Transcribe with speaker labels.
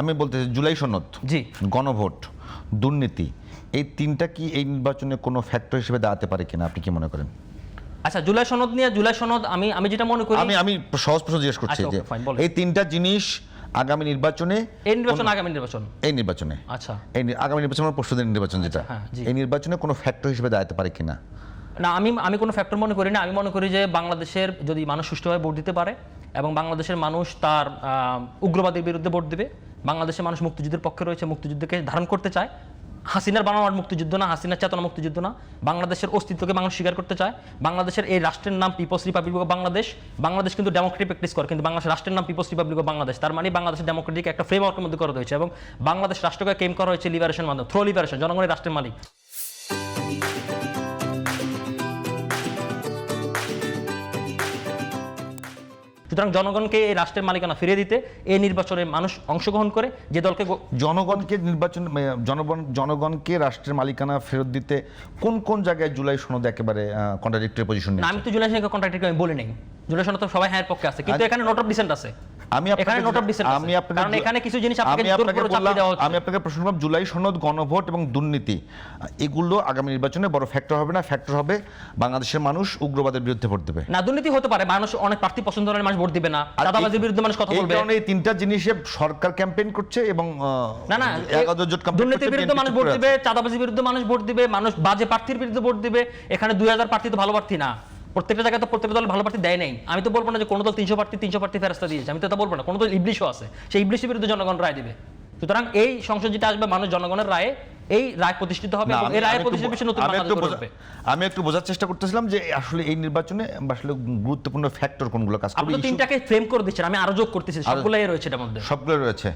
Speaker 1: আমি বলতে জুলাই সনদ,
Speaker 2: জি,
Speaker 1: গণভোট, দুর্নীতি, এই তিনটা কি এই নির্বাচনে কোনো ফ্যাক্টর হিসেবে দাঁড়াতে পারে কিনা আপনি কি মনে করেন?
Speaker 2: আচ্ছা জুলাই সনদ নিয়ে জুলাই সনদ আমি যেটা মনে করি,
Speaker 1: আমি সহজ প্রশ্ন জিজ্ঞেস করছি
Speaker 2: আচ্ছা,
Speaker 1: যে
Speaker 2: okay, fine, বলেন।
Speaker 1: এই তিনটা জিনিস আগামী নির্বাচনে
Speaker 2: আগামী নির্বাচন
Speaker 1: এই নির্বাচনে
Speaker 2: আচ্ছা
Speaker 1: আগামী নির্বাচন পরশুদিন নির্বাচন যেটা
Speaker 2: হ্যাঁ, জি।
Speaker 1: এই নির্বাচনে কোনো ফ্যাক্টর হিসেবে দাঁড়াতে পারে কিনা?
Speaker 2: না, আমি কোনো ফ্যাক্টর মনে করি না। আমি মনে করি যে বাংলাদেশের যদি মানুষ সুষ্ঠুভাবে ভোট দিতে পারে এবং বাংলাদেশের মানুষ তার উগ্রবাদের বিরুদ্ধে ভোট দেবে, বাংলাদেশের মানুষ মুক্তিযুদ্ধের পক্ষে রয়েছে, মুক্তিযুদ্ধকে ধারণ করতে চায়, হাসিনার বানানোর মুক্তিযুদ্ধ না, হাসিনার চেতনা মুক্তিযুদ্ধ না, বাংলাদেশের অস্তিত্বকে মানুষ স্বীকার করতে চায়, বাংলাদেশের এই রাষ্ট্রের নাম People's Republic of Bangladesh, Bangladesh কিন্তু ডেমোক্রেটিক প্র্যাকটিস করে, কিন্তু বাংলাদেশ রাষ্ট্রের নাম পিপলস রিপাবলিক অফ বাংলাদেশ, তার মানে বাংলাদেশের ডেমোক্রেটিক একটা ফ্রেমওয়ার্কের মধ্যে করা হয়েছে এবং বাংলাদেশ রাষ্ট্রকে কেম করা হয়েছে লিবারেশন মাধ্যমে, থ্রো লিবারেশন, জনগণের রাষ্ট্রের মালিক। সুতরাং জনগণকে এই রাষ্ট্রের মালিকানা ফিরিয়ে দিতে এই নির্বাচনে মানুষ অংশগ্রহণ করে যে দলকে
Speaker 1: জনগণকে রাষ্ট্রের মালিকানা ফেরত দিতে কোন কোন জায়গায় জুলাই সনদ একেবারে কন্ট্রাডিক্টরি পজিশন নিয়েছে?
Speaker 2: আমি তো জুলাই সনদকে কন্ট্রাডিক্টরি আমি বলি নাই। জুলাই সনদ তো সবাই হ্যাঁ পক্ষে আছে, কিন্তু এখানে নোট অফ ডিসেন্ট আছে। আমি
Speaker 1: আপনাকে প্রশ্ন করলাম জুলাই সনদ, গণভোট এবং দুর্নীতি এগুলো আগামী নির্বাচনে বড় ফ্যাক্টর হবে না, ফ্যাক্টর হবে বাংলাদেশের মানুষ উগ্রবাদের বিরুদ্ধে ভোট দেবে
Speaker 2: না। দুর্নীতি হতে পারে, মানুষ অনেক প্রার্থী পছন্দ করে মানুষ ভোট দিবে না, চাঁদাবাজির বিরুদ্ধে মানুষ কথা বলবে।
Speaker 1: এই কারণে এই তিনটা জিনিসে সরকার ক্যাম্পেইন করছে এবং
Speaker 2: না দুর্নীতির বিরুদ্ধে মানুষ ভোট দিবে, চাঁদাবাজির বিরুদ্ধে মানুষ ভোট দিবে, মানুষ বাজে প্রার্থীর বিরুদ্ধে ভোট দিবে। এখানে 2000 প্রার্থী তো ভালো প্রার্থী না, প্রত্যেকটা জায়গায় তো প্রত্যেকটা দল ভালো প্রার্থী দেয় নাই। আমি তো বলবো না যে কোনো দল 300 প্রার্থী ফেরস্তা দিয়েছে, আমি তো এটা বলবো না। কোনো দল ইবলিশও আছে, সেই ইবলিশের বিরুদ্ধে জনগণ রায় দিবে। সুতরাং এই সংসদ যেটা আসবে মানুষ জনগণের রায়ে এই রায় প্রতিষ্ঠিত হবে এবং এই রায় প্রতিষ্ঠিত বিষয়ে নতুন বাংলাদেশ গড়ে উঠবে।
Speaker 1: আমি একটু বোঝার চেষ্টা করতেছিলাম যে আসলে এই নির্বাচনে আসলে গুরুত্বপূর্ণ ফ্যাক্টর কোনগুলো কাজ করবে।
Speaker 2: আপনি তিনটাকে ফ্রেম করে দিচ্ছেন, আমি আরো যোগ করতেছি, সবগুলোই রয়েছে এর মধ্যে,
Speaker 1: সবগুলো রয়েছে।